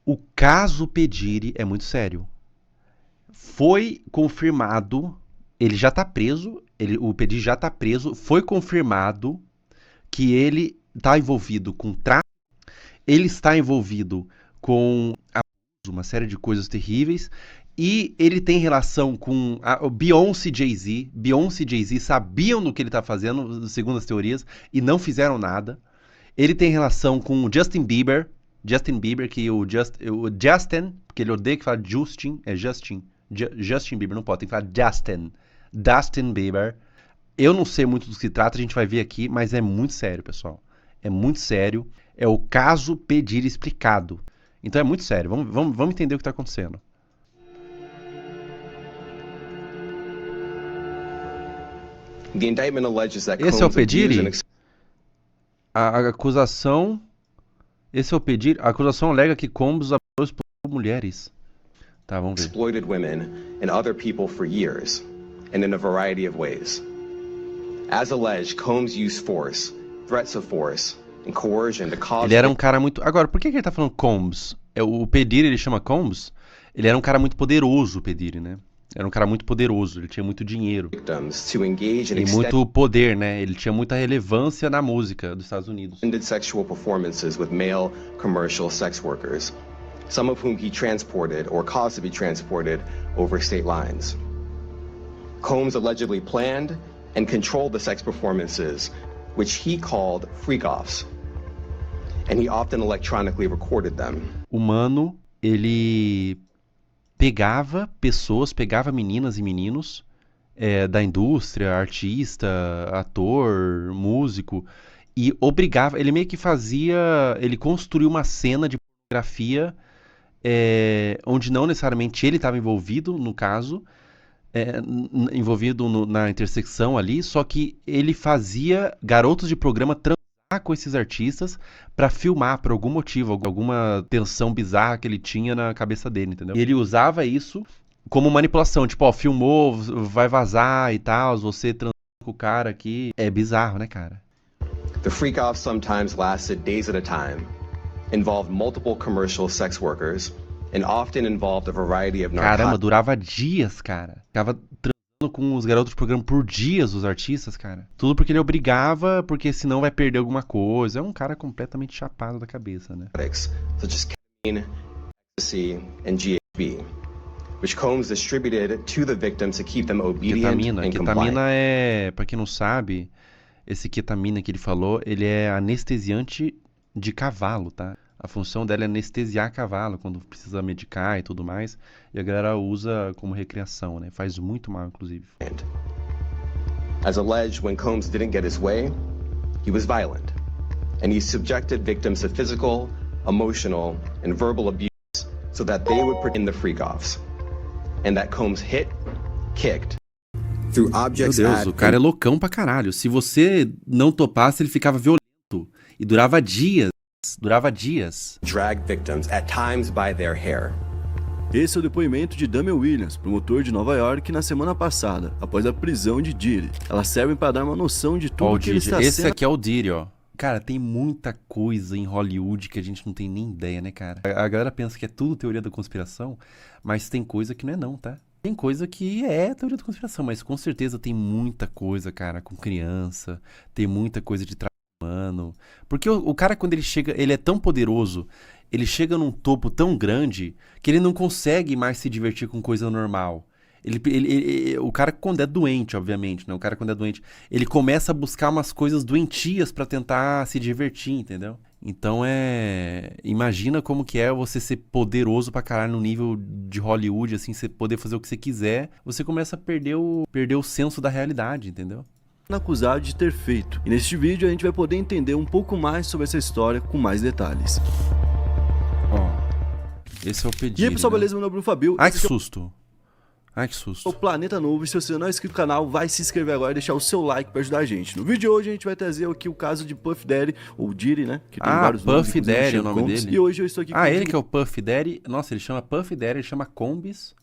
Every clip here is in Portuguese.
O caso P. Diddy é muito sério. Foi confirmado, ele já tá preso, o P. Diddy já tá preso, foi confirmado que ele está envolvido com tráfico, ele está envolvido com uma série de coisas terríveis, e ele tem relação com o Beyoncé e Jay-Z. Beyoncé e Jay-Z sabiam do que ele está fazendo, segundo as teorias, e não fizeram nada. Ele tem relação com o Justin Bieber, que o Justin, porque ele odeia que fala Justin, é Justin. Justin Bieber, não pode, tem que falar Dustin Bieber. Eu não sei muito do que se trata, a gente vai ver aqui, mas é muito sério, pessoal. É muito sério. É o caso P. Diddy explicado. Então é muito sério. Vamos entender o que está acontecendo. The indictment alleges that Esse é o Combs P. abused Diddy? and A acusação... Esse é o P. Diddy? A acusação alega que Combs abusou por mulheres. Tá, vamos ver. exploited women and other people for years, and in a variety of ways. As alleged, Combs used force, threats of force, and coercion to cause... Ele era um cara muito... Agora, por que ele tá falando Combs? O P. Diddy, ele chama Combs? Ele era um cara muito poderoso, o P. Diddy, né? Era um cara muito poderoso, ele tinha muito dinheiro. victims to engage in E muito poder, né? Ele tinha muita relevância na música dos Estados Unidos. extended sexual performances with male commercial sex workers, some of whom he transported or caused to be transported over state lines. Combs allegedly planned and controlled the sex performances, which he called freak-offs, and he often electronically recorded them. O Mano, ele pegava pessoas, pegava meninas e meninos da indústria, artista, ator, músico, e obrigava, ele meio que fazia, ele construiu uma cena de pornografia onde não necessariamente ele estava envolvido, no caso, envolvido na intersecção ali, só que ele fazia garotos de programa transar com esses artistas pra filmar por algum motivo, alguma tensão bizarra que ele tinha na cabeça dele, entendeu? E ele usava isso como manipulação, tipo, ó, filmou, vai vazar e tal, você transou com o cara aqui. É bizarro, né, cara? The freak-offs sometimes lasted days at a time, involved multiple commercial sex workers, and often involved a variety of Caramba, narcotics. durava dias, cara. Ficava transando com os garotos de programa por dias, os artistas, cara. Tudo porque ele obrigava, porque senão vai perder alguma coisa. É um cara completamente chapado da cabeça, né? Such as ketamine, ecstasy, and GHB, which Combs distributed to the victims to keep them obedient Ketamina. and compliant. Ketamina é, pra quem não sabe, esse ketamina que ele falou, ele é anestesiante de cavalo, tá? A função dela é anestesiar cavalo quando precisa medicar e tudo mais. E a galera usa como recreação, né? Faz muito mal, inclusive. As alleged, when Combs didn't get his way, he was violent, and he subjected victims to physical, emotional, and verbal abuse so that they would pretend the freak-offs, and that Combs hit, kicked, threw Meu objects Deus, at, o cara é loucão pra caralho. Se você não topasse, ele ficava violento. E durava dias. Durava dias. dragged victims, at times by their hair. Esse é o depoimento de Damian Williams, promotor de Nova York, na semana passada, após a prisão de Diddy. Elas servem para dar uma noção de Ó, tudo o que ele Diddy. está Esse sendo... aqui é o Diddy, ó. Cara, tem muita coisa em Hollywood que a gente não tem nem ideia, né, cara? A galera pensa que é tudo teoria da conspiração, mas tem coisa que não é não, tá? Tem coisa que é teoria da conspiração, mas com certeza tem muita coisa, cara, com criança, tem muita coisa de tráfico humano. Porque o cara, quando ele chega, ele é tão poderoso, ele chega num topo tão grande que ele não consegue mais se divertir com coisa normal. O cara, quando é doente, obviamente, né? O cara, quando é doente, ele começa a buscar umas coisas doentias pra tentar se divertir, entendeu? Então imagina como que é você ser poderoso pra caralho no nível de Hollywood, assim, você poder fazer o que você quiser, você começa a perder o senso da realidade, entendeu? acusado de ter feito. E neste vídeo a gente vai poder entender um pouco mais sobre essa história com mais detalhes. Ó, esse é o pedido. E aí pessoal, né? beleza? Meu nome é Bruno Fabio. Ai, que susto. Ai, que É susto. o Planeta Novo. E se você não é inscrito no canal, vai se inscrever agora e deixar o seu like pra ajudar a gente. No vídeo de hoje a gente vai trazer aqui o caso de Puff Daddy, ou Diddy, né? Que tem vários nomes, Puff inclusive Daddy é o Sean nome Combs. dele. E hoje eu estou aqui com Ah, ele que é o Puff Daddy. Nossa, ele chama Puff Daddy, ele chama Combs.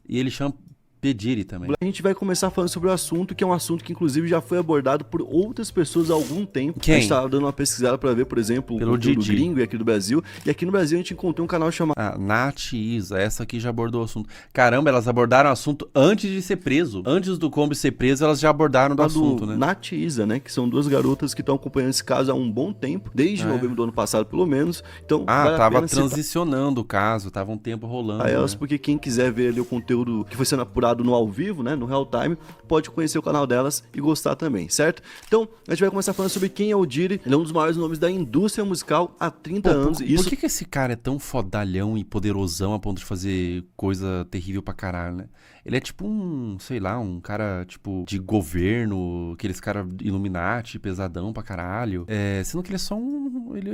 E ele chama Pediri também. A gente vai começar falando sobre o assunto, que é um assunto que inclusive já foi abordado por outras pessoas há algum tempo. Quem? A gente tava dando uma pesquisada pra ver, por exemplo, Pelo o conteúdo Didi. gringo e aqui do Brasil. E aqui no Brasil a gente encontrou um canal chamado Nath e Isa, essa aqui já abordou o assunto. Caramba, elas abordaram o assunto antes de ser preso. Antes do Kombi ser preso, elas já abordaram do assunto, né? Nath e Isa, né? Que são duas garotas que estão acompanhando esse caso há um bom tempo, desde novembro do ano passado, pelo menos. Então, vale a tava pena transicionando o caso, tava um tempo rolando. a elas, né? porque quem quiser ver ali o conteúdo que foi sendo apurado no ao vivo, né, no real time, pode conhecer o canal delas e gostar também, certo? Então, a gente vai começar falando sobre quem é o Diddy. Ele é um dos maiores nomes da indústria musical há 30 anos. Por que esse cara é tão fodalhão e poderosão a ponto de fazer coisa terrível pra caralho, né? Ele é tipo um, sei lá, um cara, tipo, de governo, aqueles caras Illuminati, pesadão pra caralho. Sendo que ele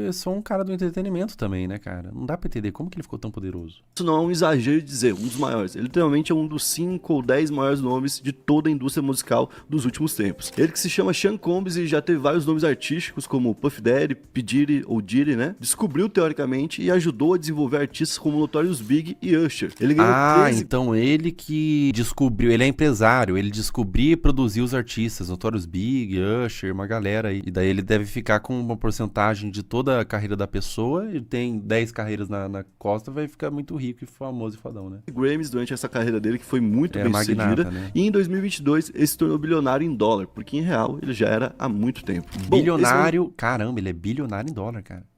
é só um cara do entretenimento também, né, cara? Não dá pra entender como que ele ficou tão poderoso. Isso não é um exagero de dizer, um dos maiores. Ele literalmente é um dos 5 ou 10 maiores nomes de toda a indústria musical dos últimos tempos. Ele que se chama Sean Combs e já teve vários nomes artísticos, como Puff Daddy, P. Diddy ou Diddy, né? Descobriu teoricamente e ajudou a desenvolver artistas como Notorious Big e Usher. Ele ganhou 13... então ele que descobriu, ele é empresário, ele descobriu e produziu os artistas, Notorious Big, Usher, uma galera aí. E daí ele deve ficar com uma porcentagem de toda a carreira da pessoa, ele tem 10 carreiras na costa, vai ficar muito rico e famoso e fodão, né? Grammys durante essa carreira dele, que foi muito bem magnata, sucedida. né? E em 2022 ele se tornou bilionário em dólar, porque em real ele já era há muito tempo. Bilionário, caramba, ele é bilionário em dólar, cara.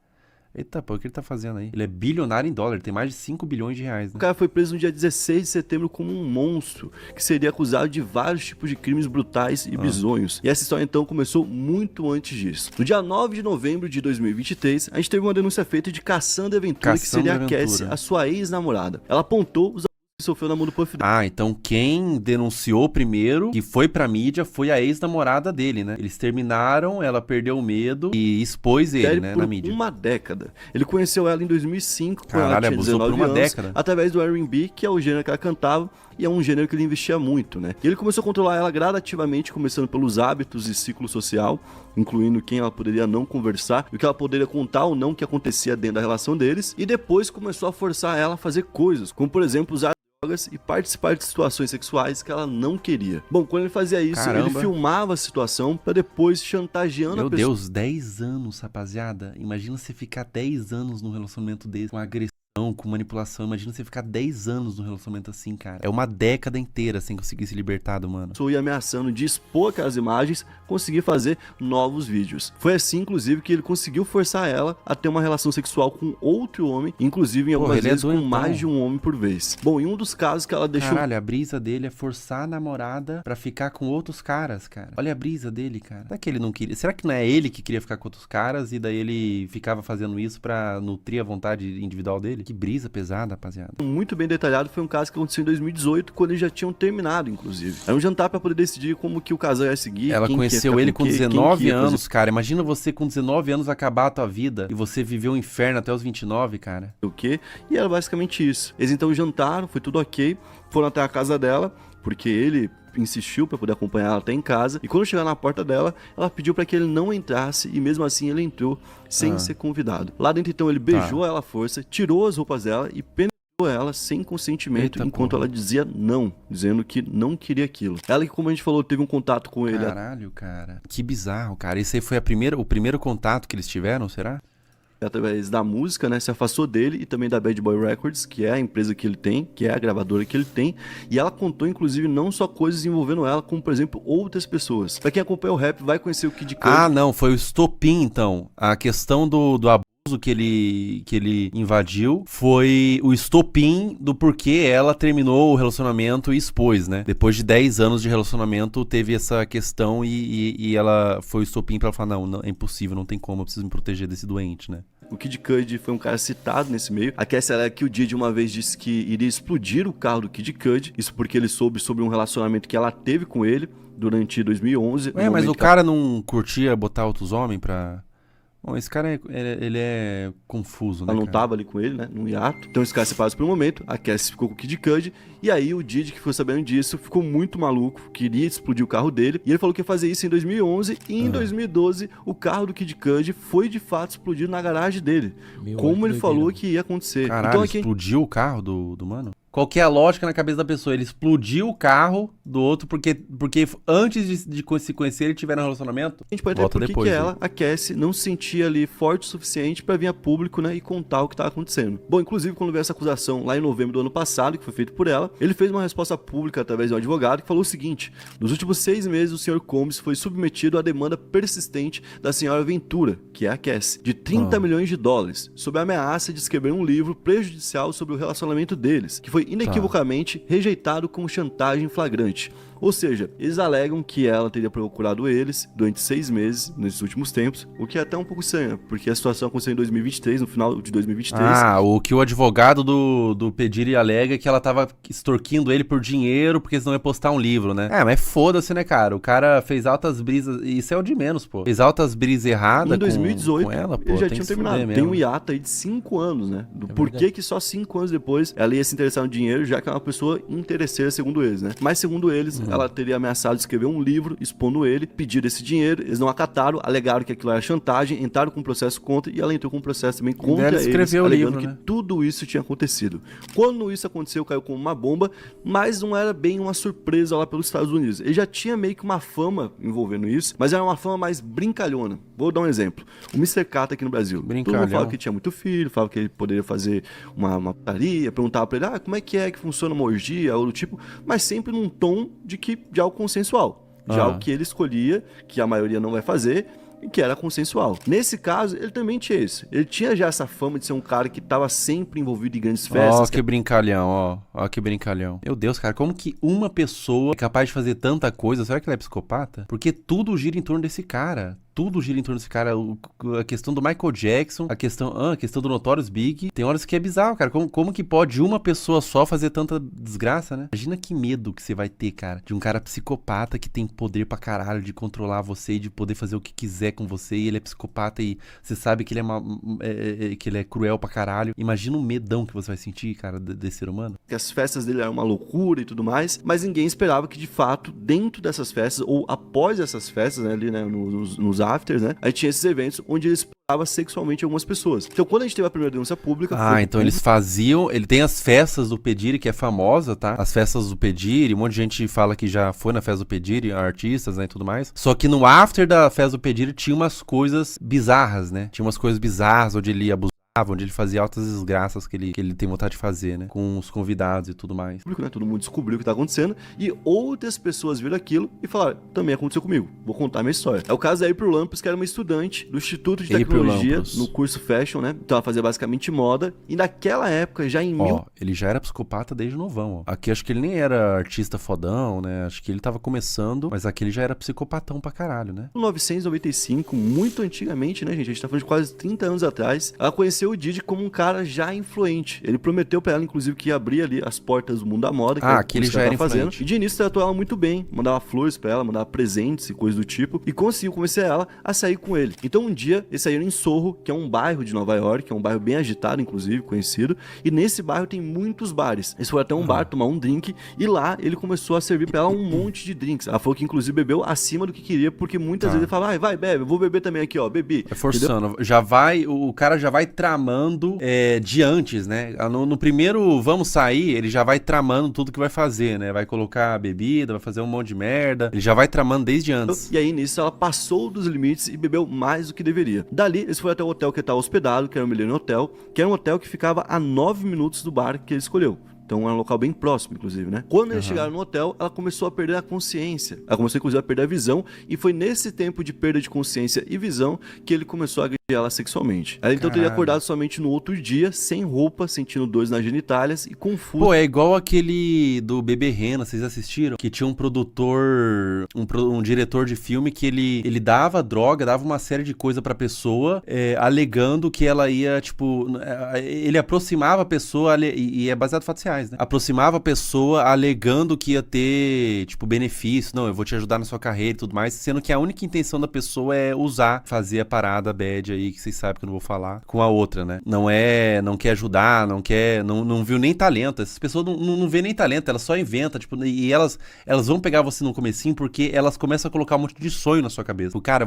Eita, pô, o que ele tá fazendo aí? Ele é bilionário em dólar, ele tem mais de 5 bilhões de reais, né? O cara foi preso no dia 16 de setembro como um monstro, que seria acusado de vários tipos de crimes brutais e bizonhos. E essa história então começou muito antes disso. No dia 9 de novembro de 2023, a gente teve uma denúncia feita de Cassandra Ventura, que seria a Cassie, a sua ex-namorada. Ela apontou os que sofreu na mão do Puff Daddy. Então quem denunciou primeiro, que foi pra mídia, foi a ex-namorada dele, né? Eles terminaram, ela perdeu o medo e expôs ele, né, na mídia. Uma década. Ele conheceu ela em 2005, quando ela Caralho, tinha abusou 19 por uma anos, década. através do R&B, que é o gênero que ela cantava, e é um gênero que ele investia muito, né? E ele começou a controlar ela gradativamente, começando pelos hábitos e ciclo social, incluindo quem ela poderia não conversar, e o que ela poderia contar ou não que acontecia dentro da relação deles, e depois começou a forçar ela a fazer coisas, como por exemplo usar drogas e participar de situações sexuais que ela não queria. Bom, quando ele fazia isso, ele filmava a situação pra depois chantageando a pessoa. Meu Deus, 10 anos, rapaziada. Imagina você ficar 10 anos num relacionamento desse, com agressão, com manipulação. Imagina você ficar 10 anos num relacionamento assim, cara. É uma década inteira sem conseguir se libertar do mano. E ameaçando de expor aquelas imagens, conseguir fazer novos vídeos. Foi assim, inclusive, que ele conseguiu forçar ela a ter uma relação sexual com outro homem, inclusive em algumas vezes com mais de um homem por vez. Bom, em um dos casos que ela deixou... Caralho, a brisa dele é forçar a namorada pra ficar com outros caras, cara. Olha a brisa dele, cara. Será que ele não queria? Será que não é ele que queria ficar com outros caras e daí ele ficava fazendo isso pra nutrir a vontade individual dele? Que brisa pesada, rapaziada. Muito bem detalhado, foi um caso que aconteceu em 2018, quando eles já tinham terminado, inclusive. Era um jantar pra poder decidir como que o casal ia seguir. Ela quem conheceu ele com quem 19 ia anos, cara. Imagina você com 19 anos acabar a tua vida e você viver um inferno até os 29, cara. O quê? E era basicamente isso. Eles então jantaram, foi tudo ok, foram até a casa dela, porque ele insistiu pra poder acompanhar ela até em casa, e quando chegar na porta dela, ela pediu pra que ele não entrasse, e mesmo assim ele entrou sem ser convidado. Lá dentro então ele beijou ela à força, tirou as roupas dela e penetrou ela sem consentimento. Eita, enquanto ela dizia não, dizendo que não queria aquilo. Ela que, como a gente falou, teve um contato com ele. Caralho, cara. Que bizarro, cara. Esse aí foi o primeiro contato que eles tiveram, será? Através da música, né, se afastou dele e também da Bad Boy Records, que é a empresa que ele tem, que é a gravadora que ele tem, e ela contou, inclusive, não só coisas envolvendo ela, como, por exemplo, outras pessoas. Pra quem acompanha o rap, vai conhecer o Kid Cudi. Não, foi o estopim, então. A questão do abuso que ele invadiu foi o estopim do porquê ela terminou o relacionamento e expôs, né? Depois de 10 anos de relacionamento, teve essa questão e ela foi o estopim pra ela falar, não, é impossível, não tem como, eu preciso me proteger desse doente, né? O Kid Cudi foi um cara citado nesse meio. A Cassie era que o Diddy uma vez disse que iria explodir o carro do Kid Cudi. Isso porque ele soube sobre um relacionamento que ela teve com ele durante 2011. Mas o cara não curtia botar outros homens pra... Bom, esse cara, ele é confuso, né, ela não tava ali com ele, né, num hiato. Então esse cara se separaram por um momento, a Cassie ficou com o Kid Cudi, e aí o Diddy, que ficou sabendo disso, ficou muito maluco, queria explodir o carro dele, e ele falou que ia fazer isso em 2011, e em 2012 o carro do Kid Cudi foi de fato explodido na garagem dele. Como ele falou que ia acontecer. Caralho, então, explodiu o carro do mano? Qual que é a lógica na cabeça da pessoa? Ele explodiu o carro do outro porque antes de se conhecer ele tiveram um relacionamento? A gente pode entender por que ela, a Cassie, não se sentia ali forte o suficiente pra vir a público, né, e contar o que tava acontecendo. Bom, inclusive quando veio essa acusação lá em novembro do ano passado, que foi feito por ela, ele fez uma resposta pública através de um advogado que falou o seguinte: nos últimos 6 meses o Sr. Combs foi submetido à demanda persistente da senhora Ventura, que é a Cassie, de 30 milhões de dólares, sob a ameaça de escrever um livro prejudicial sobre o relacionamento deles, que foi inequivocamente rejeitado como chantagem flagrante. Ou seja, eles alegam que ela teria procurado eles durante 6 meses, nesses últimos tempos, o que é até um pouco estranho, porque a situação aconteceu em 2023, no final de 2023. O que o advogado do Pediri alega é que ela tava extorquindo ele por dinheiro, porque senão ia postar um livro, né? Mas foda-se, né, cara? O cara fez altas brisas, isso é o de menos, pô. Fez altas brisas erradas em 2018, com ela, pô. Eles já tinham terminado. Tem um hiato aí de 5 anos, né? Do porquê que só 5 anos depois ela ia se interessar no dinheiro, já que é uma pessoa interesseira, segundo eles, né? Mas segundo eles, ela teria ameaçado de escrever um livro expondo ele, pediram esse dinheiro, eles não acataram, alegaram que aquilo era chantagem, entraram com um processo contra, e ela entrou com um processo também contra eles, alegando que tudo isso tinha acontecido. Quando isso aconteceu, caiu como uma bomba, mas não era bem uma surpresa lá pelos Estados Unidos. Ele já tinha meio que uma fama envolvendo isso, mas era uma fama mais brincalhona. Vou dar um exemplo. O Mr. Catra aqui no Brasil. Todo mundo falava que tinha muito filho, falava que ele poderia fazer uma putaria, perguntava pra ele, como é que funciona uma orgia, algo do tipo, mas sempre num tom de algo consensual. De algo que ele escolhia, que a maioria não vai fazer, e que era consensual. Nesse caso, ele também tinha isso. Ele tinha já essa fama de ser um cara que tava sempre envolvido em grandes festas. Que brincalhão, ó que brincalhão. Meu Deus, cara, como que uma pessoa é capaz de fazer tanta coisa? Será que ela é psicopata? Porque tudo gira em torno desse cara. Tudo gira em torno desse cara. A questão do Michael Jackson, a questão do Notorious Big. Tem horas que é bizarro, cara. Como que pode uma pessoa só fazer tanta desgraça, né? Imagina que medo que você vai ter, cara, de um cara psicopata que tem poder pra caralho de controlar você e de poder fazer o que quiser com você. E ele é psicopata e você sabe que ele que ele é cruel pra caralho. Imagina o medão que você vai sentir, cara, desse ser humano. Que as festas dele eram uma loucura e tudo mais, mas ninguém esperava que, de fato, dentro dessas festas, ou após essas festas, né, ali, né, nos afters, né? Aí tinha esses eventos onde ele explorava sexualmente algumas pessoas. Então, quando a gente teve a primeira denúncia pública... então eles faziam... Ele tem as festas do Pediri, que é famosa, tá? As festas do Pediri, um monte de gente fala que já foi na festa do Pediri, artistas, né, e tudo mais. Só que no after da festa do Pediri tinha umas coisas bizarras, né? Tinha umas coisas bizarras onde ele abusava, onde ele fazia altas desgraças que ele tem vontade de fazer, né? Com os convidados e tudo mais. Né? Todo mundo descobriu o que tá acontecendo e outras pessoas viram aquilo e falaram, também aconteceu comigo, vou contar a minha história. É o caso da April Lampus, que era uma estudante do Instituto de Tecnologia no curso Fashion, né? Então ela fazia basicamente moda e naquela época, já em ele já era psicopata desde novão, ó. Aqui acho que ele nem era artista fodão, né? Acho que ele tava começando, mas aqui ele já era psicopatão pra caralho, né? Em 1995, muito antigamente, né, gente? A gente tá falando de quase 30 anos atrás, ela conheceu o Didi como um cara já influente. Ele prometeu pra ela, inclusive, que ia abrir ali as portas do mundo da moda, que ele já era fazendo. E de início tratou ela muito bem, mandava flores pra ela, mandava presentes e coisas do tipo, e conseguiu convencer ela a sair com ele. Então um dia, eles saíram em Soho, que é um bairro de Nova York, que é um bairro bem agitado, inclusive, conhecido, e nesse bairro tem muitos bares. Eles foram até um bar tomar um drink, e lá ele começou a servir pra ela um monte de drinks. Ela falou que, inclusive, bebeu acima do que queria, porque muitas vezes ele falava, vai, bebe, eu vou beber também aqui, ó, bebi. É forçando. Entendeu? O cara já vai tramando de antes, né? No primeiro vamos sair, ele já vai tramando tudo que vai fazer, né? Vai colocar bebida, vai fazer um monte de merda. Ele já vai tramando desde antes. E aí, nisso, ela passou dos limites e bebeu mais do que deveria. Dali, eles foram até o hotel que ele estava hospedado, que era o Millennium Hotel, que era um hotel que ficava a 9 minutos do bar que ele escolheu. Então era um local bem próximo, inclusive, né? Quando eles chegaram no hotel, ela começou a perder a consciência. Ela começou, inclusive, a perder a visão. E foi nesse tempo de perda de consciência e visão que ele começou a agredir ela sexualmente. Ela então teria acordado somente no outro dia, sem roupa, sentindo dores nas genitálias e confuso. Pô, é igual aquele do Bebê Rena, vocês assistiram? Que tinha um produtor, um diretor de filme que ele dava droga, dava uma série de coisa pra pessoa, alegando que ela ia, tipo... Ele aproximava a pessoa, e é baseado em fatos reais, né? Aproximava a pessoa alegando que ia ter, tipo, benefício. Não, eu vou te ajudar na sua carreira e tudo mais, sendo que a única intenção da pessoa é usar, fazer a parada bad aí, que vocês sabem que eu não vou falar, com a outra, né? Não quer ajudar, não viu nem talento. Essas pessoas não vê nem talento, elas só inventam, tipo, e elas vão pegar você no comecinho porque elas começam a colocar um monte de sonho na sua cabeça. Tipo, cara,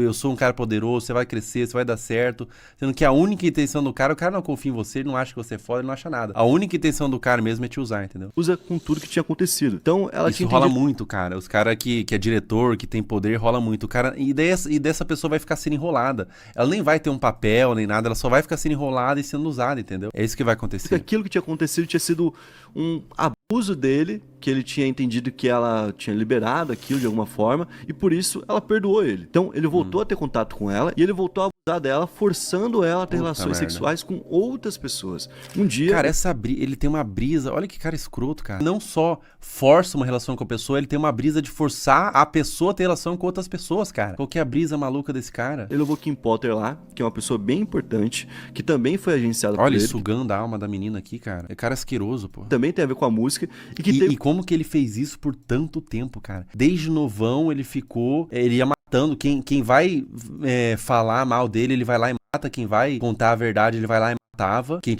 eu sou um cara poderoso, você vai crescer, você vai dar certo. Sendo que a única intenção do cara, o cara não confia em você, ele não acha que você é foda, ele não acha nada. A única intenção do cara mesmo é te usar, entendeu? Usa com tudo que tinha acontecido. Então, ela Isso tinha rola entendido... muito, cara. Os caras que é diretor, que tem poder, rola muito. O cara, e dessa pessoa vai ficar sendo enrolada. Ela nem vai ter um papel, nem nada, ela só vai ficar sendo enrolada e sendo usada, entendeu? É isso que vai acontecer. Porque aquilo que tinha acontecido tinha sido um abuso dele, que ele tinha entendido que ela tinha liberado aquilo de alguma forma, e por isso ela perdoou ele. Então, ele voltou a ter contato com ela, e ele voltou a abusar dela, forçando ela a ter relações sexuais com outras pessoas. Um dia... Cara, ele tem uma brisa, olha que cara escroto, cara. Não só força uma relação com a pessoa, ele tem uma brisa de forçar a pessoa a ter relação com outras pessoas, cara. Qual que é a brisa maluca desse cara? Ele levou Kim Potter lá, que é uma pessoa bem importante, que também foi agenciada por ele. Olha, sugando a alma da menina aqui, cara. É cara asqueroso, pô. Também tem a ver com a música. E como que ele fez isso por tanto tempo, cara? Desde novão ele ia matando. Quem vai falar mal dele, ele vai lá e mata. Quem vai contar a verdade, ele vai lá e matava. Quem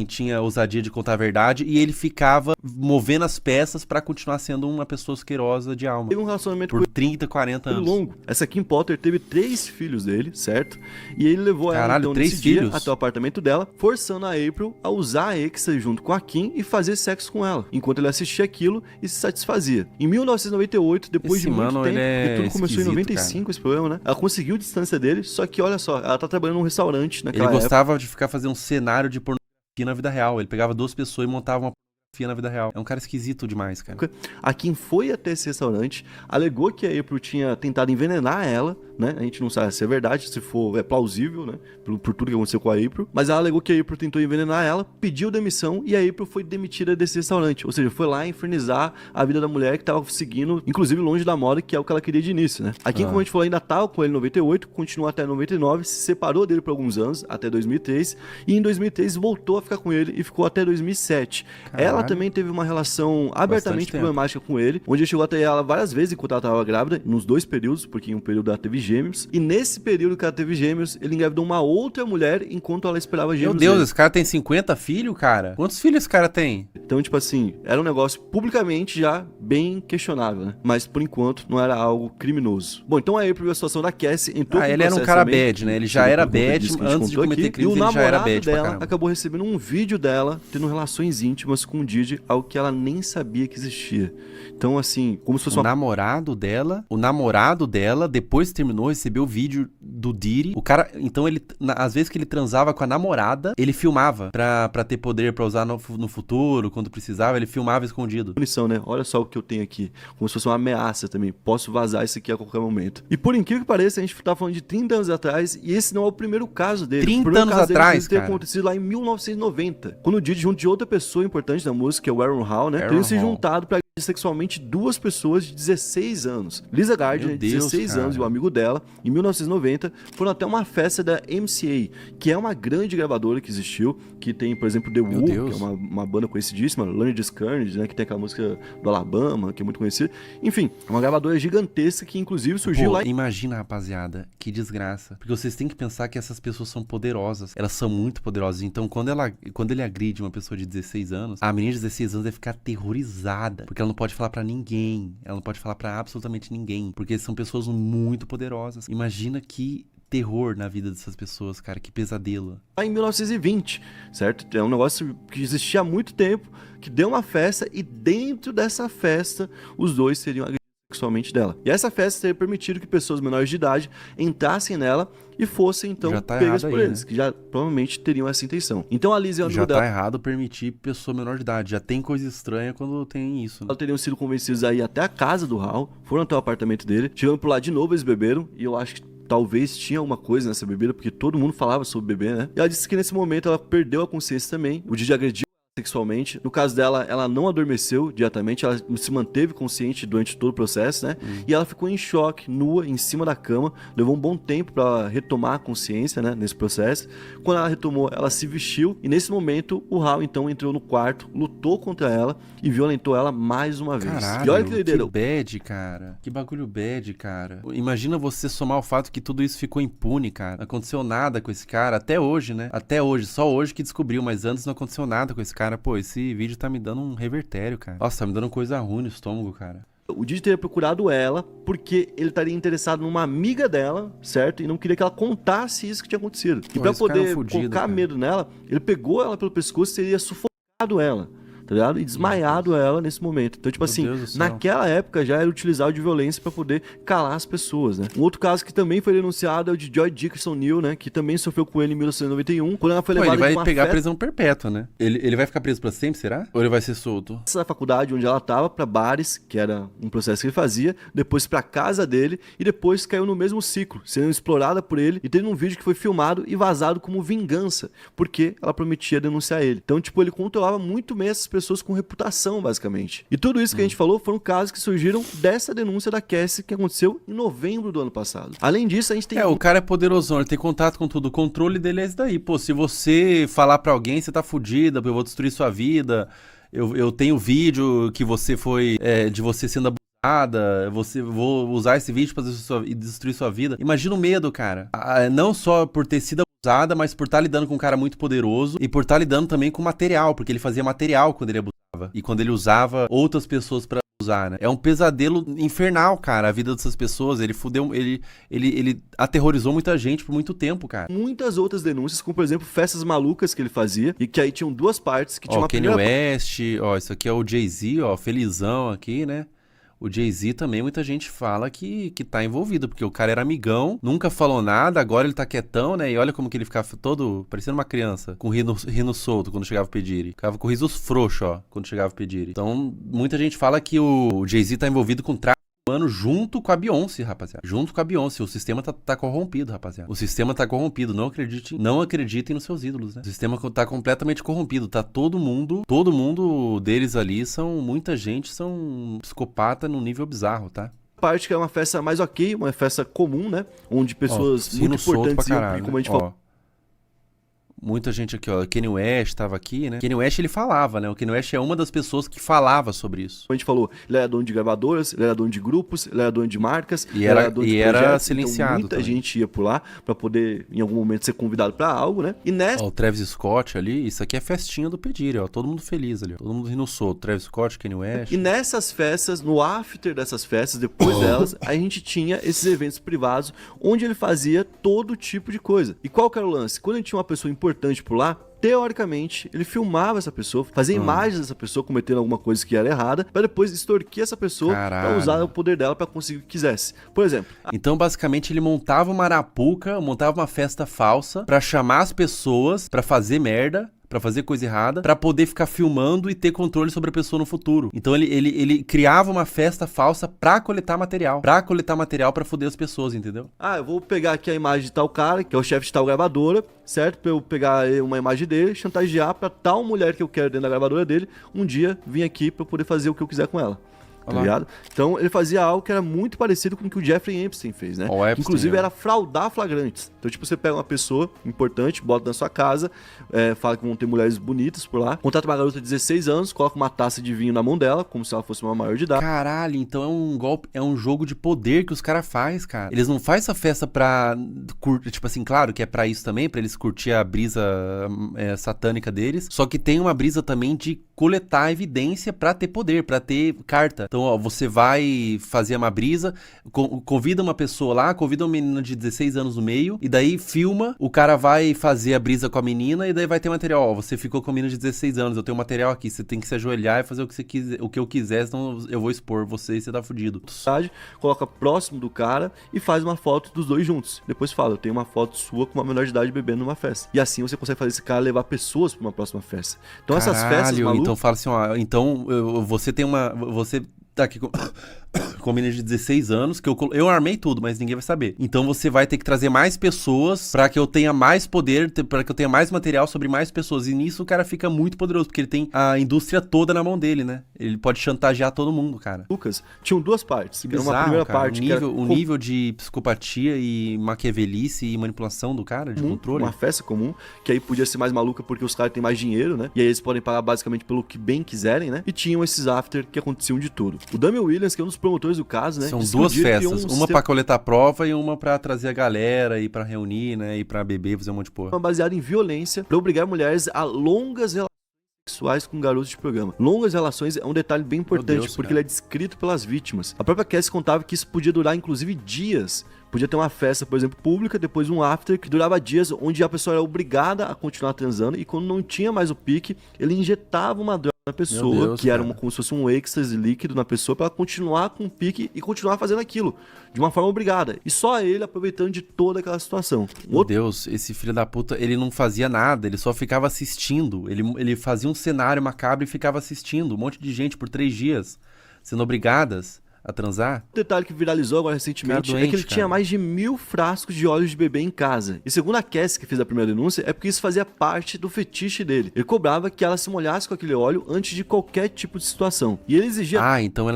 tinha ousadia de contar a verdade, e ele ficava movendo as peças pra continuar sendo uma pessoa asquerosa de alma. Teve um relacionamento por 30, 40 anos. longo. Essa Kim Potter teve 3 filhos dele, certo? E ele levou ela então, 3 nesse filhos? dia até o apartamento dela, forçando a April a usar a Exa junto com a Kim e fazer sexo com ela, enquanto ele assistia aquilo e se satisfazia. Em 1998, depois de muito tempo, porque tudo começou em 95, cara. Esse problema, né? Ela conseguiu distância dele, só que olha só, ela tá trabalhando num restaurante naquela época. Ele gostava de ficar fazendo um cenário de pornografia na vida real. Ele pegava 2 pessoas e montava uma pornografia na vida real. É um cara esquisito demais, cara. A Kim foi até esse restaurante, alegou que a April tinha tentado envenenar ela, né? A gente não sabe se é verdade, se for, é plausível, né? Por tudo que aconteceu com a April. Mas ela alegou que a April tentou envenenar ela, pediu demissão e a April foi demitida desse restaurante. Ou seja, foi lá infernizar a vida da mulher que tava seguindo, inclusive longe da moda, que é o que ela queria de início, né? A Kim, como a gente falou, ainda tava com ele em 98, continuou até 99, se separou dele por alguns anos, até 2003, e em 2003 voltou a ficar com ele e ficou até 2007. Caralho. Ela também teve uma relação abertamente problemática com ele, onde ele chegou até ela várias vezes enquanto ela tava grávida, nos 2 períodos, porque em um período ela teve gêmeos, e nesse período que ela teve gêmeos, ele engravidou uma outra mulher enquanto ela esperava gêmeos. Meu Deus, dele. Esse cara tem 50 filhos, cara? Quantos filhos esse cara tem? Então, tipo assim, era um negócio publicamente já bem questionável, né? Mas, por enquanto, não era algo criminoso. Bom, então aí, a situação da Cassie entrou com ele era um cara bad, né? Ele já era bad antes de cometer crimes, ele já era bad. E o namorado dela acabou recebendo um vídeo dela tendo relações íntimas com o Diddy, algo que ela nem sabia que existia. Então, assim, como se fosse o namorado dela, depois que terminou, recebeu o vídeo do Diddy. O cara, então, ele, às vezes que ele transava com a namorada, ele filmava pra ter poder pra usar no futuro, quando precisava, ele filmava escondido. Punição, né? Olha só o que eu tenho aqui. Como se fosse uma ameaça também. Posso vazar isso aqui a qualquer momento. E por incrível que pareça, a gente tá falando de 30 anos atrás, e esse não é o primeiro caso dele. 30 anos atrás, cara. Ter acontecido lá em 1990. Quando o Diddy, junto de outra pessoa importante da música, que é o Aaron Hall, né? Teriam se juntado pra sexualmente 2 pessoas de 16 anos. Lisa Gardner, de 16 anos, e o amigo dela, em 1990, foram até uma festa da MCA, que é uma grande gravadora que existiu, que tem, por exemplo, The Who, que é uma banda conhecidíssima, Leonard Scourge, né, que tem aquela música do Alabama, que é muito conhecida. Enfim, uma gravadora gigantesca que, inclusive, surgiu lá... Imagina, rapaziada, que desgraça. Porque vocês têm que pensar que essas pessoas são poderosas. Elas são muito poderosas. Então, quando ele agride uma pessoa de 16 anos, a menina de 16 anos deve ficar aterrorizada, porque ela não pode falar pra ninguém. Ela não pode falar pra absolutamente ninguém. Porque são pessoas muito poderosas. Imagina que terror na vida dessas pessoas, cara. Que pesadelo. Em 1920, certo? É um negócio que existia há muito tempo, que deu uma festa e dentro dessa festa os dois seriam agredidos sexualmente dela. E essa festa teria permitido que pessoas menores de idade entrassem nela e fossem, então, pegas por eles, né? Que já provavelmente teriam essa intenção. Então a Liz e o amigo dela... Já tá errado permitir pessoa menor de idade. Já tem coisa estranha quando tem isso, né? Elas teriam sido convencidos a ir até a casa do Hal, foram até o apartamento dele, chegando por lá de novo, eles beberam, e eu acho que talvez tinha alguma coisa nessa bebida, porque todo mundo falava sobre beber, né? E ela disse que nesse momento ela perdeu a consciência também. O Diddy agrediu sexualmente. No caso dela, ela não adormeceu diretamente, ela se manteve consciente durante todo o processo, né? E ela ficou em choque, nua, em cima da cama. Levou um bom tempo pra ela retomar a consciência, né? Nesse processo. Quando ela retomou, ela se vestiu. E nesse momento, o Hal, então, entrou no quarto, lutou contra ela e violentou ela mais uma vez. Caralho, E olha que doideira. que bad, cara. Que bagulho bad, cara. Imagina você somar o fato que tudo isso ficou impune, cara. Não aconteceu nada com esse cara, até hoje, né? Até hoje, só hoje que descobriu, mas antes não aconteceu nada com esse cara. Pô, esse vídeo tá me dando um revertério, cara. Nossa, tá me dando coisa ruim no estômago, cara. O Didi teria procurado ela porque ele estaria interessado numa amiga dela, certo? E não queria que ela contasse isso que tinha acontecido. E Pô, pra esse cara é um poder fudido, colocar cara. medo nela, ele pegou ela pelo pescoço e teria sufocado ela, tá ligado? E desmaiado ela nesse momento. Então, tipo Meu assim, Deus do céu. naquela época já era utilizado de violência pra poder calar as pessoas, né? Um outro caso que também foi denunciado é o de Joy Dickerson Neal, né? Que também sofreu com ele em 1991, quando ela foi Pô, levada ele vai de uma pegar festa prisão perpétua, né? Ele vai ficar preso pra sempre, será? Ou ele vai ser solto? da faculdade onde ela tava pra bares, que era um processo que ele fazia, depois pra casa dele e depois caiu no mesmo ciclo, sendo explorada por ele e teve um vídeo que foi filmado e vazado como vingança, porque ela prometia denunciar ele. Então, tipo, ele controlava muito bem essas pessoas com reputação, basicamente. E tudo isso que a gente falou foram casos que surgiram dessa denúncia da Cassie que aconteceu em novembro do ano passado. Além disso, a gente tem O cara é poderosão, ele tem contato com tudo. O controle dele é esse daí. Pô, se você falar pra alguém, você tá fudida, eu vou destruir sua vida. Eu tenho vídeo que você foi, de você sendo abusada. Vou usar esse vídeo pra destruir sua vida. Imagina o medo, cara. Não só por ter sido abusada, mas por estar lidando com um cara muito poderoso e por estar lidando também com material, porque ele fazia material quando ele abusava. E quando ele usava outras pessoas pra usar, né? É um pesadelo infernal, cara, a vida dessas pessoas. Ele fudeu, ele aterrorizou muita gente por muito tempo, cara. muitas outras denúncias, como por exemplo, festas malucas que ele fazia, e que aí tinham duas partes, que tinha Ó, uma Kanye primeira West, ó, isso aqui é o Jay-Z, ó, felizão aqui, né? O Jay-Z também, muita gente fala que tá envolvido, porque o cara era amigão, nunca falou nada, agora ele tá quietão, né? E olha como que ele ficava todo, parecendo uma criança, com rindo solto quando chegava o Pediri. Ficava com risos frouxos, ó, quando chegava o Pediri. Então, muita gente fala que o Jay-Z tá envolvido com tráfico humano junto com a Beyoncé, rapaziada. Junto com a Beyoncé. O sistema tá corrompido, rapaziada. O sistema tá corrompido. Não acreditem nos seus ídolos, né? O sistema tá completamente corrompido. Tá todo mundo deles ali muita gente são psicopata num nível bizarro, tá? parte que é uma festa mais ok, uma festa comum, né? Onde pessoas Ó, muito solto pra importantes iam, caralho, como a gente né? falou. Ó, muita gente aqui, ó. Kanye West tava aqui, né? Kanye West, ele falava, né? O Kanye West é uma das pessoas que falava sobre isso. A gente falou, ele era dono de gravadoras, ele era dono de grupos, ele era dono de marcas, E ele era- era dono e de era projetos, silenciado então muita também. gente ia por lá pra poder, em algum momento, ser convidado pra algo, né? E nessa Ó, o Travis Scott ali, isso aqui é festinha do Pediri, ó. Todo mundo feliz ali, ó. Todo mundo rindo solto. Travis Scott, Kanye West. E nessas festas, no after dessas festas, depois delas, a gente tinha esses eventos privados onde ele fazia todo tipo de coisa. E qual que era o lance? Quando a gente tinha uma pessoa importante por lá, teoricamente, ele filmava essa pessoa, fazia imagens dessa pessoa cometendo alguma coisa que era errada, pra depois extorquir essa pessoa pra Caralho. usar o poder dela pra conseguir o que quisesse. Por exemplo, Então, basicamente, ele montava uma arapuca, montava uma festa falsa pra chamar as pessoas pra fazer merda, pra fazer coisa errada, pra poder ficar filmando e ter controle sobre a pessoa no futuro. Então, ele criava uma festa falsa pra coletar material pra foder as pessoas, entendeu? eu vou pegar aqui a imagem de tal cara, que é o chefe de tal gravadora, certo? Pra eu pegar uma imagem dele, chantagear pra tal mulher que eu quero dentro da gravadora dele, um dia vir aqui pra eu poder fazer o que eu quiser com ela. Tá Olha lá. ligado? Então ele fazia algo que era muito parecido com o que o Jeffrey Epstein fez, né? Ó, o Epstein, Inclusive é. era fraudar flagrantes. Então, tipo, você pega uma pessoa importante, bota na sua casa, fala que vão ter mulheres bonitas por lá, contrata uma garota de 16 anos, coloca uma taça de vinho na mão dela, como se ela fosse uma maior de idade. Caralho, então é um golpe, é um jogo de poder que os caras fazem, cara. Eles não fazem essa festa pra curtir, tipo assim, claro que é pra isso também, pra eles curtir a brisa satânica deles, só que tem uma brisa também de coletar evidência pra ter poder, pra ter carta. Então, ó, você vai fazer uma brisa, convida uma pessoa lá, convida uma menina de 16 anos no meio, e daí filma, o cara vai fazer a brisa com a menina, e daí vai ter material. Ó, você ficou com a menina de 16 anos, eu tenho material aqui, você tem que se ajoelhar e fazer o que você quiser, o que eu quiser, senão eu vou expor você e você tá fudido. Coloca próximo do cara e faz uma foto dos dois juntos. Depois fala, eu tenho uma foto sua com uma menor de idade bebendo numa festa. E assim você consegue fazer esse cara levar pessoas pra uma próxima festa. Então essas festas Caralho, malucas... então fala assim, ó, então você tem uma... Você tá aqui com menina de 16 anos, que eu armei tudo, mas ninguém vai saber. Então você vai ter que trazer mais pessoas pra que eu tenha mais poder, pra que eu tenha mais material sobre mais pessoas. E nisso o cara fica muito poderoso, porque ele tem a indústria toda na mão dele, né? Ele pode chantagear todo mundo, cara. Lucas, tinham duas partes. Que Era bizarro, uma primeira cara. parte O nível de psicopatia e maquiavelice e manipulação do cara, de controle. Uma festa comum, que aí podia ser mais maluca porque os caras têm mais dinheiro, né? E aí eles podem pagar basicamente pelo que bem quiserem, né? E tinham esses after que aconteciam de tudo. O Damian Williams, que é um dos promotores do caso, né? São duas festas, uma pra coletar prova e uma pra trazer a galera e pra reunir, né? E pra beber, fazer um monte de porra. Baseada em violência, pra obrigar mulheres a longas relações sexuais com garotos de programa. Longas relações é um detalhe bem importante, Deus, porque cara. ele é descrito pelas vítimas. A própria Cassie contava que isso podia durar, inclusive, dias. Podia ter uma festa, por exemplo, pública, depois um after, que durava dias, onde a pessoa era obrigada a continuar transando, e quando não tinha mais o pique, ele injetava uma droga na pessoa, Deus, que era cara. como se fosse um êxtase líquido na pessoa, pra ela continuar com o pique e continuar fazendo aquilo, de uma forma obrigada. E só ele aproveitando de toda aquela situação. Meu Deus, esse filho da puta, ele não fazia nada, ele só ficava assistindo. Ele fazia um cenário macabro e ficava assistindo. Um monte de gente por 3 dias, sendo obrigadas a transar. O detalhe que viralizou agora recentemente Cara é que ele doente, tinha cara. mais de 1000 frascos de óleo de bebê em casa. E segundo a Cassie, que fez a primeira denúncia, é porque isso fazia parte do fetiche dele. Ele cobrava que ela se molhasse com aquele óleo antes de qualquer tipo de situação. E ele exigia... Ah, então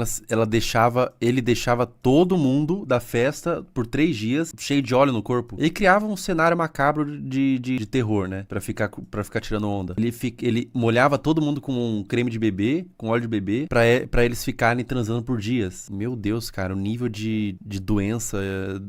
ele deixava todo mundo da festa por 3 dias cheio de óleo no corpo. Ele criava um cenário macabro de terror, né? Pra ficar tirando onda. Ele molhava todo mundo com um creme de bebê, com óleo de bebê, pra eles ficarem transando por dias. Meu Deus, cara, o nível de doença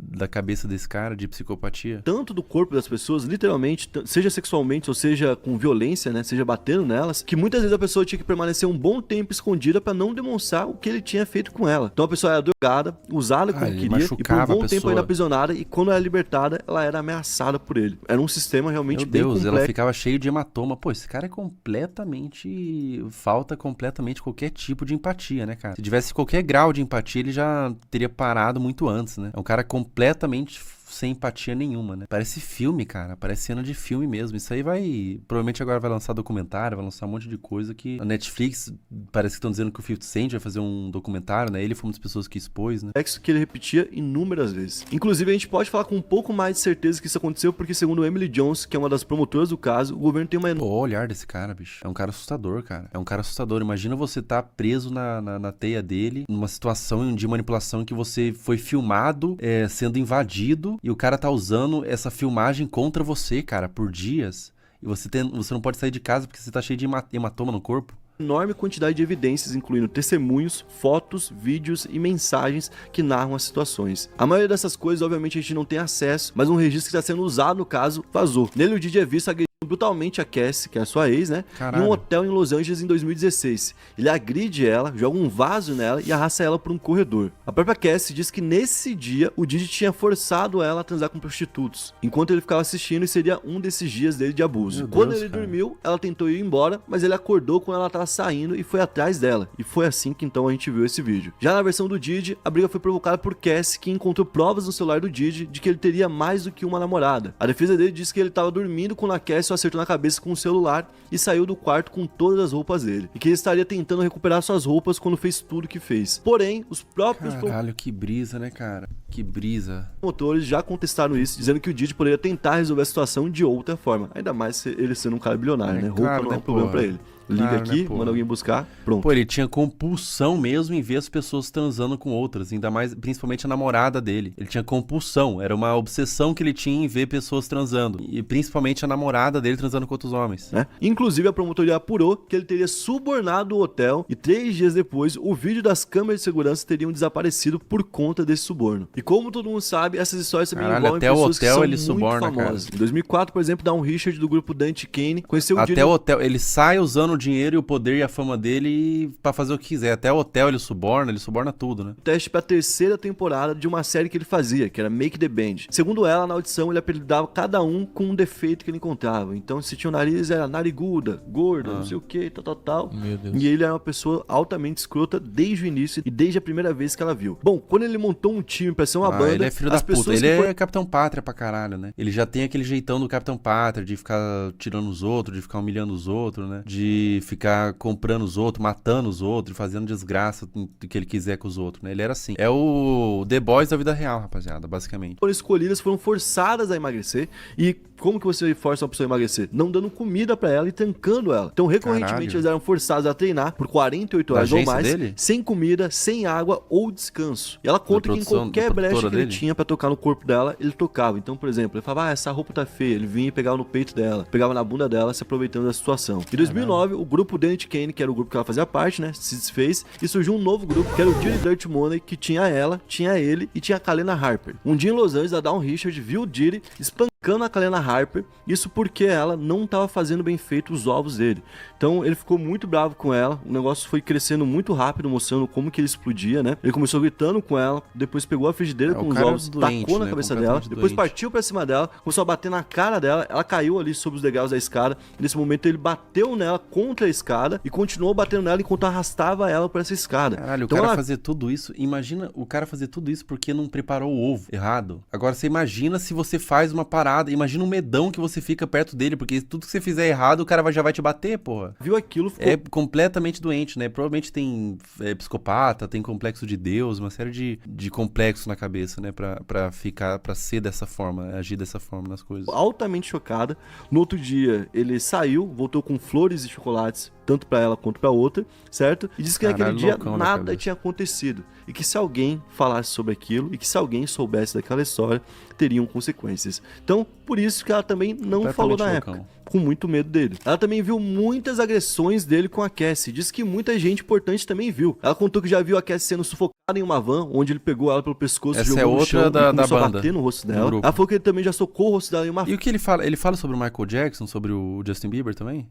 da cabeça desse cara, de psicopatia. tanto do corpo das pessoas, literalmente, seja sexualmente ou seja com violência, né, seja batendo nelas, que muitas vezes a pessoa tinha que permanecer um bom tempo escondida pra não demonstrar o que ele tinha feito com ela. Então a pessoa era drogada, usada como ele queria, e por um machucava a bom tempo pessoa. ainda aprisionada, e quando era libertada, ela era ameaçada por ele. Era um sistema realmente Meu bem Deus, complexo. ela ficava cheia de hematoma. Pô, esse cara é completamente... Falta completamente qualquer tipo de empatia, né, cara? Se tivesse qualquer grau de empatia, ele já teria parado muito antes, né? É um cara completamente sem empatia nenhuma, né? Parece filme, cara. Parece cena de filme mesmo. Isso aí vai... Provavelmente agora vai lançar documentário, vai lançar um monte de coisa que... A Netflix, parece que estão dizendo que o 50 Cent vai fazer um documentário, né? Ele foi uma das pessoas que expôs, né? Que ele repetia inúmeras vezes. Inclusive, a gente pode falar com um pouco mais de certeza que isso aconteceu, porque segundo Emily Jones, que é uma das promotoras do caso, o governo tem uma Pô, o olhar desse cara, bicho. É um cara assustador, cara. É um cara assustador. Imagina você tá preso na teia dele, numa situação de manipulação em que você foi filmado, sendo invadido, e o cara tá usando essa filmagem contra você, cara, por dias. E você não pode sair de casa porque você tá cheio de hematoma no corpo. enorme quantidade de evidências, incluindo testemunhos, fotos, vídeos e mensagens que narram as situações. A maioria dessas coisas, obviamente, a gente não tem acesso, mas um registro que está sendo usado no caso vazou. Nele, o Didi é visto agredindo brutalmente a Cassie, que é a sua ex, né? Caralho. Em um hotel em Los Angeles em 2016. Ele agride ela, joga um vaso nela e arrasta ela por um corredor. A própria Cassie diz que nesse dia o Didi tinha forçado ela a transar com prostitutos, enquanto ele ficava assistindo, e seria um desses dias dele de abuso. Meu Quando Deus, ele cara. dormiu, ela tentou ir embora, mas ele acordou quando ela estava saindo e foi atrás dela. E foi assim que então a gente viu esse vídeo. Já na versão do Didi, a briga foi provocada por Cassie, que encontrou provas no celular do Didi de que ele teria mais do que uma namorada. A defesa dele disse que ele estava dormindo quando a Cassie o acertou na cabeça com o celular e saiu do quarto com todas as roupas dele. E que ele estaria tentando recuperar suas roupas quando fez tudo que fez. Porém, os próprios Caralho, que brisa, né, cara? Que brisa. promotores já contestaram isso, dizendo que o Didi poderia tentar resolver a situação de outra forma. Ainda mais ele sendo um cara bilionário, né? Roupa claro, não é né, um problema porra? pra ele. Liga Claro, aqui, né, porra? manda alguém buscar, pronto. Pô, ele tinha compulsão mesmo em ver as pessoas transando com outras, ainda mais, principalmente a namorada dele. Ele tinha compulsão, era uma obsessão que ele tinha em ver pessoas transando, e principalmente a namorada dele transando com outros homens. Né? Inclusive, a promotoria apurou que ele teria subornado o hotel e 3 dias depois, o vídeo das câmeras de segurança teriam desaparecido por conta desse suborno. E como todo mundo sabe, essas histórias também Caralho, envolvem até o pessoas que hotel são ele muito suborna, famosas. Em 2004, por exemplo, Dawn Richard, do grupo Dante Kane, conheceu o Até Didi o hotel, ele sai usando o dinheiro e o poder e a fama dele pra fazer o que quiser. Até o hotel ele suborna tudo, né? teste pra 3ª temporada de uma série que ele fazia, que era Make the Band. Segundo ela, na audição, ele apelidava cada um com um defeito que ele encontrava. Então, se tinha o nariz, era nariguda, gorda, não sei o que, tal. Meu Deus. E ele era uma pessoa altamente escrota desde o início e desde a primeira vez que ela viu. Bom, quando ele montou um time pra ser uma banda, ele é filho as da puta. pessoas Ele que é Capitão Pátria pra caralho, né? Ele já tem aquele jeitão do Capitão Pátria, de ficar tirando os outros, de ficar humilhando os outros, né? De de ficar comprando os outros, matando os outros, fazendo desgraça do que ele quiser com os outros, né? Ele era assim. É o The Boys da vida real, rapaziada, basicamente. Foram escolhidas, foram forçadas a emagrecer. E como que você força uma pessoa a emagrecer? Não dando comida pra ela e tancando ela. Então, recorrentemente, Caralho. eles eram forçados a treinar por 48 horas Da ou agência mais, dele? sem comida, sem água ou descanso. E ela conta que em qualquer da brecha que produtora ele dele? tinha pra tocar no corpo dela, ele tocava. Então, por exemplo, ele falava, essa roupa tá feia. Ele vinha e pegava no peito dela, pegava na bunda dela, se aproveitando da situação. Em 2009, o grupo Danity Kane, que era o grupo que ela fazia parte, né, se desfez e surgiu um novo grupo, que era o Dirty Dirt Money, que tinha ela, tinha ele e tinha a Kalena Harper. Um dia em Los Angeles, a Dawn Richard viu o Dirty espancando a Kalena Harper, isso porque ela não estava fazendo bem feito os ovos dele. Então ele ficou muito bravo com ela, o negócio foi crescendo muito rápido, mostrando como que ele explodia, né? Ele começou gritando com ela, depois pegou a frigideira com os ovos, doente, tacou na né? cabeça dela, depois Doente. partiu pra cima dela, começou a bater na cara dela, ela caiu ali sobre os degraus da escada. Nesse momento ele bateu nela contra a escada e continuou batendo nela enquanto arrastava ela por essa escada. Caralho, Então o cara ela fazer tudo isso, imagina o cara fazer tudo isso porque não preparou o ovo errado. Agora você imagina se você faz uma parada, imagina um medão que você fica perto dele, porque tudo que você fizer errado, o cara já vai te bater, porra. viu aquilo, ficou É completamente doente, né? Provavelmente tem psicopata, tem complexo de Deus, uma série de complexos na cabeça, né? Pra ser dessa forma, agir dessa forma nas coisas. altamente chocada. No outro dia, ele saiu, voltou com flores e chocolates, tanto pra ela quanto pra outra, certo? E disse que Caralho, naquele dia loucão da nada cabeça. tinha acontecido. E que se alguém falasse sobre aquilo, e que se alguém soubesse daquela história, teriam consequências. Então, por isso que ela também não falou na Completamente loucão. época. Com muito medo dele. Ela também viu muitas agressões dele com a Cassie. Diz que muita gente importante também viu. Ela contou que já viu a Cassie sendo sufocada em uma van, onde ele pegou ela pelo pescoço, Essa jogou é no outra chão da e começou a banda, bater no rosto do dela. grupo. Ela falou que ele também já socou o rosto dela em uma E o que ele fala? Ele fala sobre o Michael Jackson, sobre o Justin Bieber também?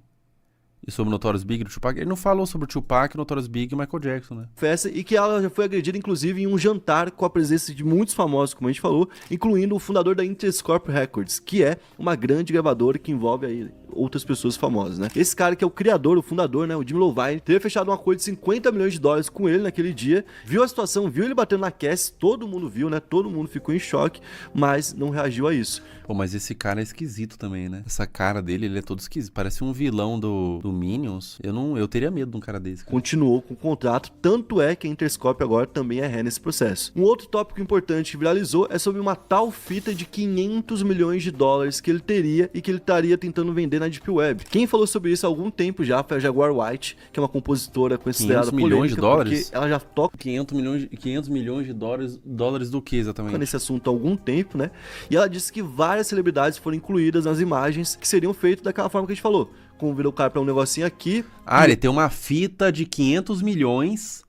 E sobre o Notorious Big do Tupac? Ele não falou sobre o Tupac, o Notorious Big e o Michael Jackson, né? festa e que ela já foi agredida, inclusive, em um jantar com a presença de muitos famosos, como a gente falou, incluindo o fundador da Interscope Records, que é uma grande gravadora que envolve aí outras pessoas famosas, né? Esse cara que é o criador, o fundador, né? O Jimmy Iovine, teria fechado um acordo de $50 milhões com ele naquele dia, viu a situação, viu ele batendo na Cassie, todo mundo viu, né? Todo mundo ficou em choque, mas não reagiu a isso. Pô, mas esse cara é esquisito também, né? Essa cara dele, ele é todo esquisito. Parece um vilão do Minions. Eu teria medo de um cara desse, cara. Continuou com o contrato, tanto é que a Interscope agora também é ré nesse processo. Um outro tópico importante que viralizou é sobre uma tal fita de $500 milhões que ele teria e que ele estaria tentando vender na Deep Web. Quem falou sobre isso há algum tempo já foi a Jaguar White, que é uma compositora considerada 500 milhões de polêmica, dólares? porque ela já toca 500 milhões de dólares do que exatamente? nesse assunto há algum tempo, né? E ela disse que várias celebridades foram incluídas nas imagens que seriam feitas daquela forma que a gente falou. Convidou o cara pra um negocinho aqui. Ah, ele tem uma fita de 500 milhões.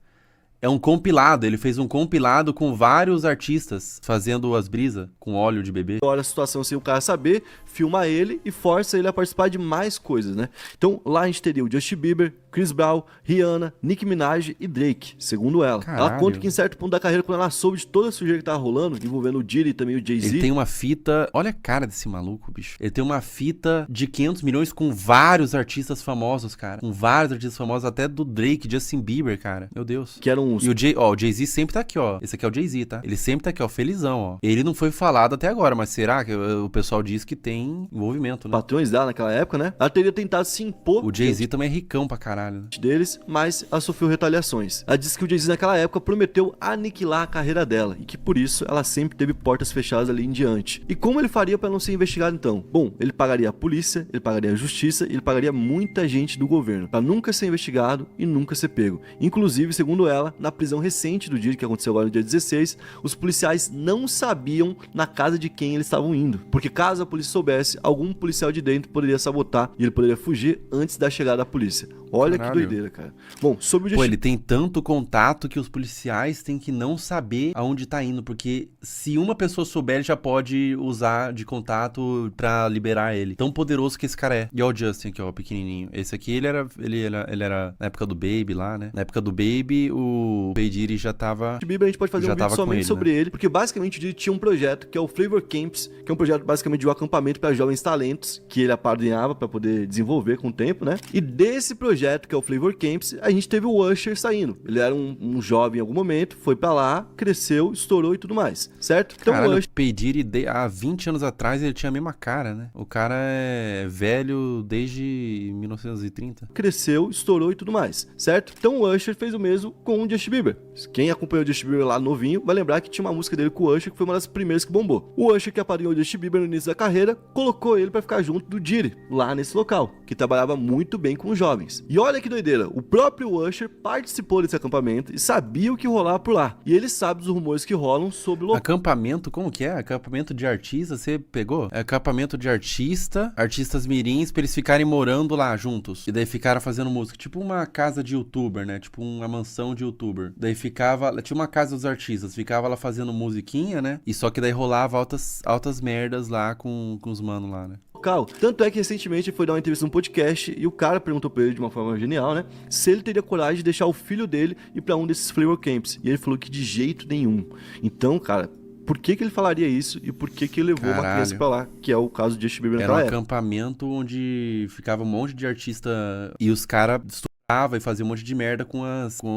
É um compilado. Ele fez um compilado com vários artistas fazendo as brisas com óleo de bebê. Olha a situação sem o cara saber, filma ele e força ele a participar de mais coisas, né? Então lá a gente teria o Justin Bieber, Chris Brown, Rihanna, Nicki Minaj e Drake, segundo ela. Caralho. Ela conta que em certo ponto da carreira, quando ela soube de toda a sujeira que tava rolando, envolvendo o Diddy e também o Jay-Z, Ele tem uma fita... Olha a cara desse maluco, bicho. Ele tem uma fita de 500 milhões com vários artistas famosos, cara. Com vários artistas famosos, até do Drake, Justin Bieber, cara. Meu Deus. que eram os E o Jay-Z sempre tá aqui, ó. Esse aqui é o Jay-Z, tá? Ele sempre tá aqui, ó, felizão, ó. Ele não foi falado até agora, mas será que o pessoal diz que tem envolvimento, né? patrões dela naquela época, né? Ela teria tentado se impor O Jay-Z também é ricão pra caralho, né? deles, mas ela sofreu retaliações. Ela disse que o Jay-Z naquela época prometeu aniquilar a carreira dela e que por isso ela sempre teve portas fechadas ali em diante. E como ele faria para não ser investigado então? Bom, ele pagaria a polícia, ele pagaria a justiça e ele pagaria muita gente do governo para nunca ser investigado e nunca ser pego. Inclusive, segundo ela, na prisão recente do dia que aconteceu agora no dia 16, os policiais não sabiam na casa de quem eles estavam indo, porque caso a polícia soubesse, algum policial de dentro poderia sabotar e ele poderia fugir antes da chegada da polícia. Olha Caralho. que doideira, cara. Bom, sobre o Pô, Justin ele tem tanto contato que os policiais têm que não saber aonde tá indo, porque se uma pessoa souber, ele já pode usar de contato pra liberar ele. Tão poderoso que esse cara é. E ó o Justin aqui, ó, o pequenininho. Esse aqui, ele era na época do Baby lá, né? Na época do Baby, o P. Diddy já tava... Bieber, a gente pode fazer Já um vídeo tava com somente ele, sobre né? ele, porque basicamente o Diddy tinha um projeto que é o Flavor Camps, que é um projeto basicamente de um acampamento para jovens talentos, que ele apadrinhava para poder desenvolver com o tempo, né? E desse projeto, que é o Flavor Camps, a gente teve o Usher saindo. Ele era um jovem em algum momento, foi pra lá, cresceu, estourou e tudo mais, certo? Então Caralho, o Usher P. Diddy, há 20 anos atrás, ele tinha a mesma cara, né? O cara é velho desde 1930. Cresceu, estourou e tudo mais, certo? Então o Usher fez o mesmo com o Justin Bieber. Quem acompanhou o Justin Bieber lá novinho vai lembrar que tinha uma música dele com o Usher que foi uma das primeiras que bombou. O Usher, que apadrinhou o Justin Bieber no início da carreira, colocou ele pra ficar junto do Diddy, lá nesse local, que trabalhava muito bem com os jovens. E olha que doideira, o próprio Usher participou desse acampamento e sabia o que rolava por lá. E ele sabe dos rumores que rolam sobre o local. Acampamento, como que é? Acampamento de artista, você pegou? É acampamento de artistas mirins, pra eles ficarem morando lá juntos. E daí ficaram fazendo música, tipo uma casa de youtuber, né? Tipo uma mansão de youtuber. Daí tinha uma casa dos artistas, ficava lá fazendo musiquinha, né? E só que daí rolava altas merdas lá com os manos lá, né? Tanto é que recentemente ele foi dar uma entrevista num podcast e o cara perguntou pra ele de uma forma genial, né? Se ele teria coragem de deixar o filho dele ir pra um desses flavor camps. E ele falou que de jeito nenhum. Então, cara, por que ele falaria isso e por que ele levou uma criança pra lá? Que é o caso de Justin Bieber naquela época. Era um acampamento onde ficava um monte de artista e os caras e fazia um monte de merda com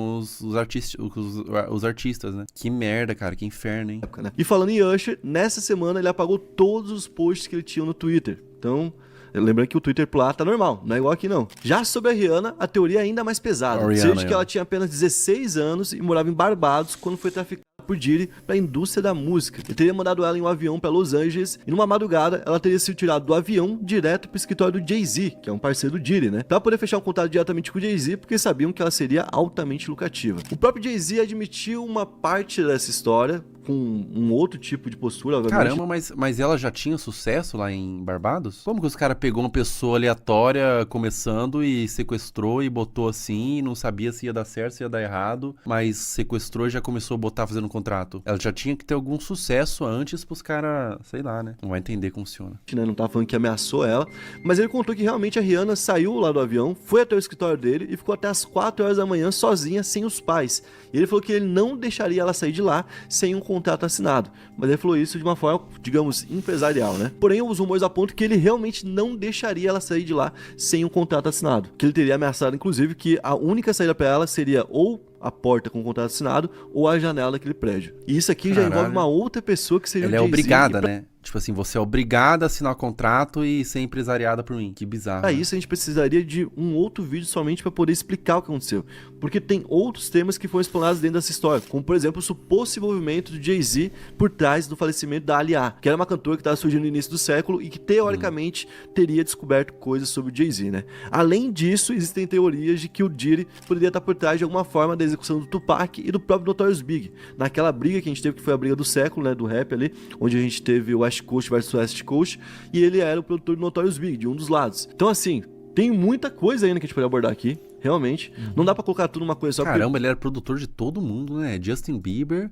os artistas, né? Que merda, cara, que inferno, hein? E falando em Usher, nessa semana ele apagou todos os posts que ele tinha no Twitter. Então, lembrando que o Twitter por lá tá normal, não é igual aqui não. Já sobre a Rihanna, a teoria é ainda mais pesada. Seja que ela tinha apenas 16 anos e morava em Barbados quando foi traficada por Diddy para a indústria da música. Ele teria mandado ela em um avião para Los Angeles e numa madrugada ela teria sido tirada do avião direto pro escritório do Jay-Z, que é um parceiro do Diddy, né? Pra poder fechar um contato diretamente com o Jay-Z, porque sabiam que ela seria altamente lucrativa. O próprio Jay-Z admitiu uma parte dessa história com um outro tipo de postura, obviamente. Caramba, mas ela já tinha sucesso lá em Barbados? Como que os caras pegou uma pessoa aleatória começando e sequestrou e botou assim, e não sabia se ia dar certo, se ia dar errado, mas sequestrou e já começou a botar fazendo um contrato? Ela já tinha que ter algum sucesso antes pros caras, sei lá, né? Não vai entender como funciona. Não tá falando que ameaçou ela, mas ele contou que realmente a Rihanna saiu lá do avião, foi até o escritório dele e ficou até as 4 horas da manhã sozinha, sem os pais. E ele falou que ele não deixaria ela sair de lá sem um contrato assinado. Mas ele falou isso de uma forma, digamos, empresarial, né? Porém, os rumores apontam que ele realmente não deixaria ela sair de lá sem um contrato assinado. Que ele teria ameaçado, inclusive, que a única saída para ela seria ou a porta com o contrato assinado ou a janela daquele prédio. E isso aqui já envolve uma outra pessoa que seria o Jay-Z. Ela é obrigada, né? Tipo assim, você é obrigada a assinar o contrato e ser empresariada por mim. Que bizarro. Pra isso, a gente precisaria de um outro vídeo somente para poder explicar o que aconteceu. Porque tem outros temas que foram explanados dentro dessa história. Como, por exemplo, o suposto envolvimento do Jay-Z por trás do falecimento da Ali A, que era uma cantora que estava surgindo no início do século e que, teoricamente, teria descoberto coisas sobre o Jay-Z, né? Além disso, existem teorias de que o Diddy poderia estar por trás de alguma forma da execução do Tupac e do próprio Notorious Big. Naquela briga que a gente teve, que foi a briga do século, né? Do rap ali, onde a gente teve o West Coast versus West Coast, e ele era o produtor do Notorious Big, de um dos lados. Então, assim, tem muita coisa ainda que a gente pode abordar aqui. Realmente. Não dá pra colocar tudo numa coisa só. Caramba, ele era produtor de todo mundo, né? Justin Bieber.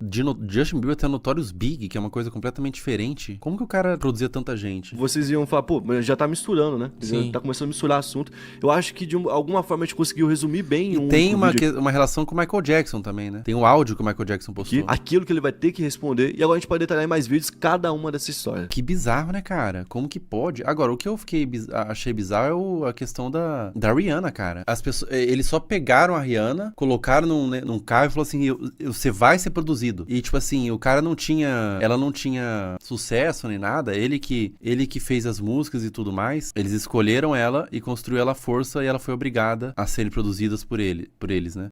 Justin Bieber tem a Notorious Big, que é uma coisa completamente diferente. Como que o cara produzia tanta gente? Vocês iam falar, pô, mas já tá misturando, né? Sim. Tá começando a misturar assunto. Eu acho que de alguma forma a gente conseguiu resumir bem. E tem uma relação com o Michael Jackson também, né? Tem um áudio que o Michael Jackson postou. Aquilo que ele vai ter que responder. E agora a gente pode detalhar em mais vídeos cada uma dessa história. Que bizarro, né, cara? Como que pode? Agora, o que eu achei bizarro é a questão da Rihanna, cara. As pessoas, eles só pegaram a Rihanna, colocaram num carro e falou assim, você vai ser produzido. E tipo assim, ela não tinha sucesso nem nada, ele que fez as músicas e tudo mais, eles escolheram ela e construiu ela à força e ela foi obrigada a serem produzidas por eles, né?